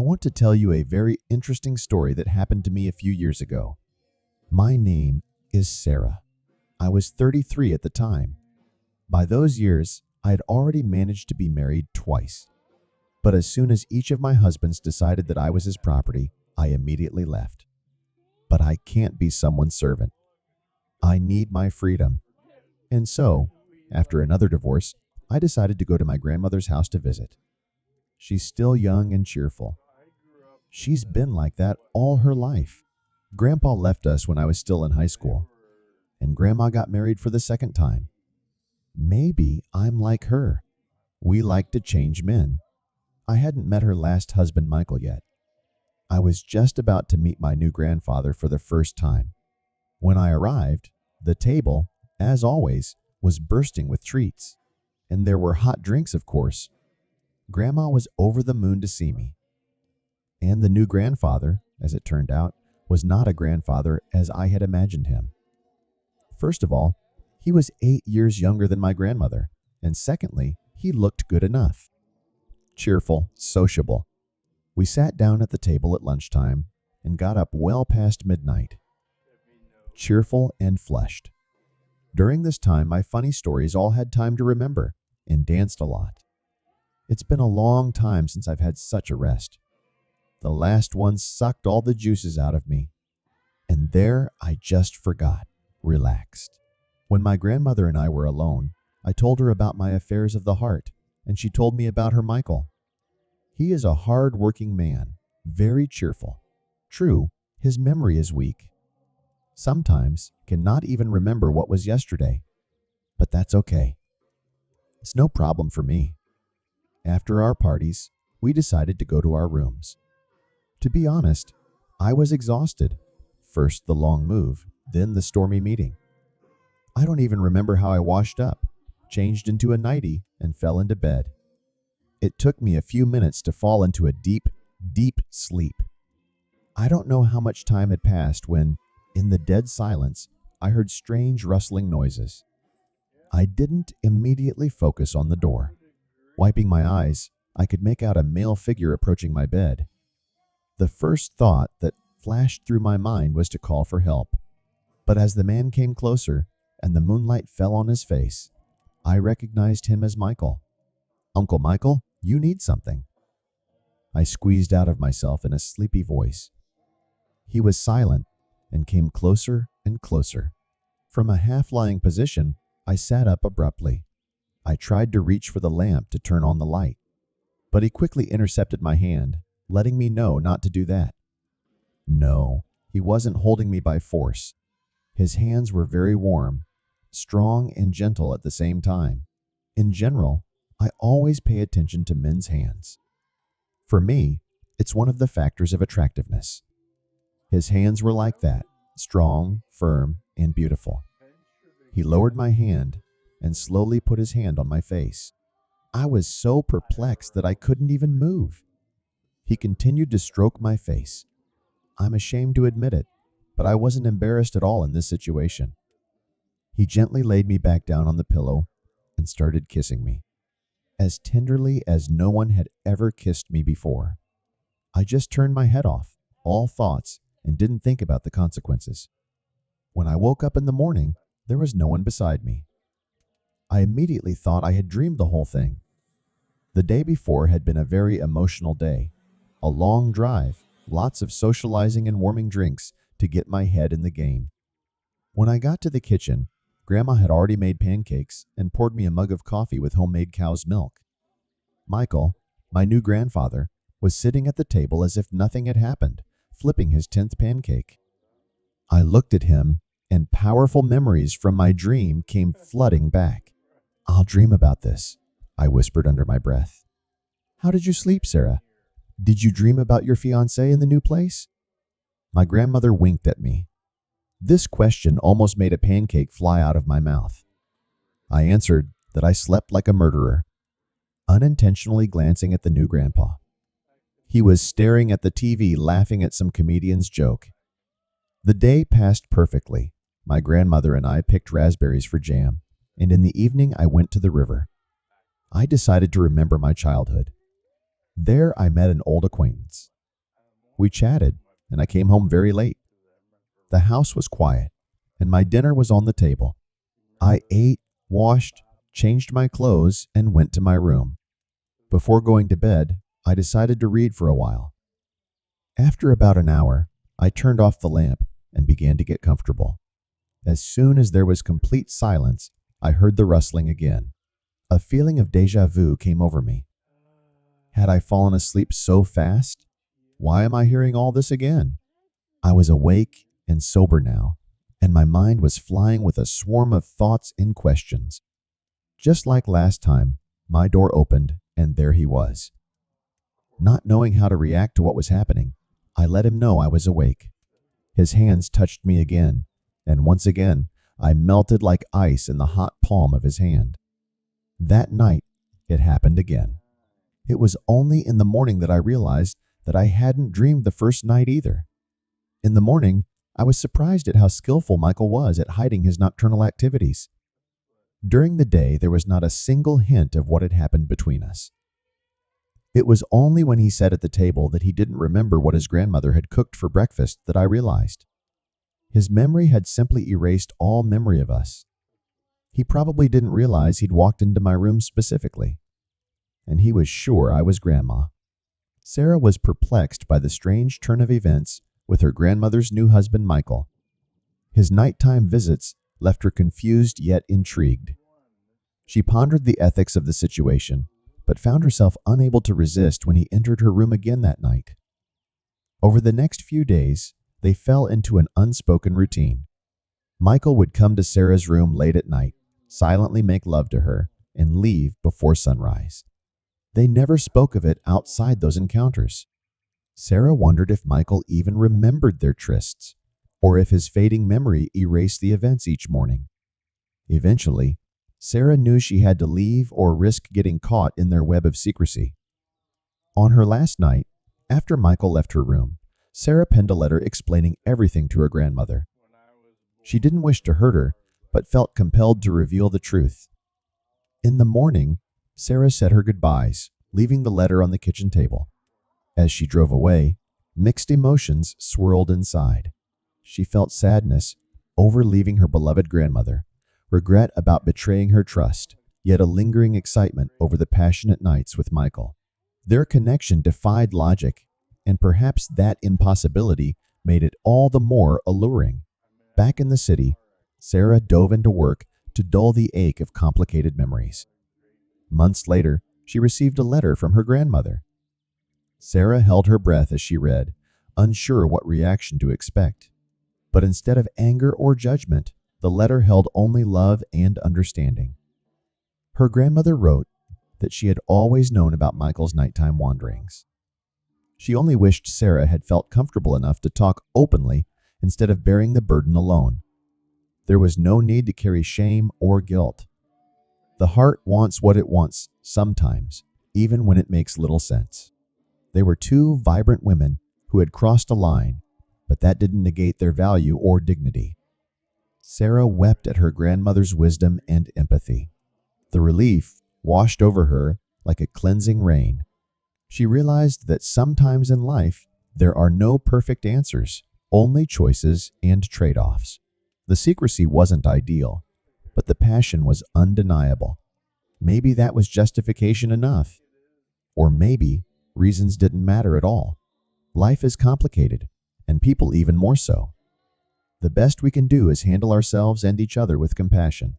want to tell you a very interesting story that happened to me a few years ago. My name is Sarah. I was 33 at the time. By those years, I had already managed to be married twice. But as soon as each of my husbands decided that I was his property, I immediately left. But I can't be someone's servant. I need my freedom. And so, after another divorce, I decided to go to my grandmother's house to visit. She's still young and cheerful. She's been like that all her life. Grandpa left us when I was still in high school, and Grandma got married for the second time. Maybe I'm like her. We like to change men. I hadn't met her last husband, Michael, yet. I was just about to meet my new grandfather for the first time. When I arrived, the table, as always, was bursting with treats, and there were hot drinks, of course. Grandma was over the moon to see me. And the new grandfather, as it turned out, was not a grandfather as I had imagined him. First of all, he was 8 years younger than my grandmother, and secondly, he looked good enough. Cheerful, sociable. We sat down at the table at lunchtime and got up well past midnight. Cheerful and flushed. During this time, my funny stories all had time to remember and danced a lot. It's been a long time since I've had such a rest. The last one sucked all the juices out of me. And there I just forgot, relaxed. When my grandmother and I were alone, I told her about my affairs of the heart, and she told me about her Michael. He is a hard-working man, very cheerful. True, his memory is weak. Sometimes cannot even remember what was yesterday. But that's okay. It's no problem for me. After our parties, we decided to go to our rooms. To be honest, I was exhausted. First the long move, then the stormy meeting. I don't even remember how I washed up, changed into a nightie, and fell into bed. It took me a few minutes to fall into a deep, deep sleep. I don't know how much time had passed when, in the dead silence, I heard strange rustling noises. I didn't immediately focus on the door. Wiping my eyes, I could make out a male figure approaching my bed. The first thought that flashed through my mind was to call for help. But as the man came closer and the moonlight fell on his face, I recognized him as Michael. "Uncle Michael, you need something." I squeezed out of myself in a sleepy voice. He was silent and came closer and closer. From a half-lying position, I sat up abruptly. I tried to reach for the lamp to turn on the light, but he quickly intercepted my hand, letting me know not to do that. No, he wasn't holding me by force. His hands were very warm, strong and gentle at the same time. In general, I always pay attention to men's hands. For me, it's one of the factors of attractiveness. His hands were like that, strong, firm, and beautiful. He lowered my hand and slowly put his hand on my face. I was so perplexed that I couldn't even move. He continued to stroke my face. I'm ashamed to admit it, but I wasn't embarrassed at all in this situation. He gently laid me back down on the pillow and started kissing me, as tenderly as no one had ever kissed me before. I just turned my head off, all thoughts, and didn't think about the consequences. When I woke up in the morning, there was no one beside me. I immediately thought I had dreamed the whole thing. The day before had been a very emotional day. A long drive, lots of socializing and warming drinks to get my head in the game. When I got to the kitchen, Grandma had already made pancakes and poured me a mug of coffee with homemade cow's milk. Michael, my new grandfather, was sitting at the table as if nothing had happened, flipping his 10th pancake. I looked at him, and powerful memories from my dream came flooding back. "I'll dream about this," I whispered under my breath. "How did you sleep, Sarah? Did you dream about your fiancé in the new place?" My grandmother winked at me. This question almost made a pancake fly out of my mouth. I answered that I slept like a murderer, unintentionally glancing at the new grandpa. He was staring at the TV, laughing at some comedian's joke. The day passed perfectly. My grandmother and I picked raspberries for jam, and in the evening I went to the river. I decided to remember my childhood. There I met an old acquaintance. We chatted, and I came home very late. The house was quiet, and my dinner was on the table. I ate, washed, changed my clothes, and went to my room. Before going to bed, I decided to read for a while. After about an hour, I turned off the lamp and began to get comfortable. As soon as there was complete silence, I heard the rustling again. A feeling of déjà vu came over me. Had I fallen asleep so fast? Why am I hearing all this again? I was awake and sober now, and my mind was flying with a swarm of thoughts and questions. Just like last time, my door opened, and there he was. Not knowing how to react to what was happening, I let him know I was awake. His hands touched me again, and once again, I melted like ice in the hot palm of his hand. That night, it happened again. It was only in the morning that I realized that I hadn't dreamed the first night either. In the morning, I was surprised at how skillful Michael was at hiding his nocturnal activities. During the day, there was not a single hint of what had happened between us. It was only when he sat at the table that he didn't remember what his grandmother had cooked for breakfast that I realized. His memory had simply erased all memory of us. He probably didn't realize he'd walked into my room specifically. And he was sure I was Grandma. Sarah was perplexed by the strange turn of events with her grandmother's new husband, Michael. His nighttime visits left her confused yet intrigued. She pondered the ethics of the situation, but found herself unable to resist when he entered her room again that night. Over the next few days, they fell into an unspoken routine. Michael would come to Sarah's room late at night, silently make love to her, and leave before sunrise. They never spoke of it outside those encounters. Sarah wondered if Michael even remembered their trysts, or if his fading memory erased the events each morning. Eventually, Sarah knew she had to leave or risk getting caught in their web of secrecy. On her last night, after Michael left her room, Sarah penned a letter explaining everything to her grandmother. She didn't wish to hurt her, but felt compelled to reveal the truth. In the morning, Sarah said her goodbyes, leaving the letter on the kitchen table. As she drove away, mixed emotions swirled inside. She felt sadness over leaving her beloved grandmother, regret about betraying her trust, yet a lingering excitement over the passionate nights with Michael. Their connection defied logic, and perhaps that impossibility made it all the more alluring. Back in the city, Sarah dove into work to dull the ache of complicated memories. Months later, she received a letter from her grandmother. Sarah held her breath as she read, unsure what reaction to expect. But instead of anger or judgment, the letter held only love and understanding. Her grandmother wrote that she had always known about Michael's nighttime wanderings. She only wished Sarah had felt comfortable enough to talk openly instead of bearing the burden alone. There was no need to carry shame or guilt. The heart wants what it wants sometimes, even when it makes little sense. They were two vibrant women who had crossed a line, but that didn't negate their value or dignity. Sarah wept at her grandmother's wisdom and empathy. The relief washed over her like a cleansing rain. She realized that sometimes in life, there are no perfect answers, only choices and trade-offs. The secrecy wasn't ideal, but the passion was undeniable. Maybe that was justification enough. Or maybe reasons didn't matter at all. Life is complicated, and people even more so. The best we can do is handle ourselves and each other with compassion.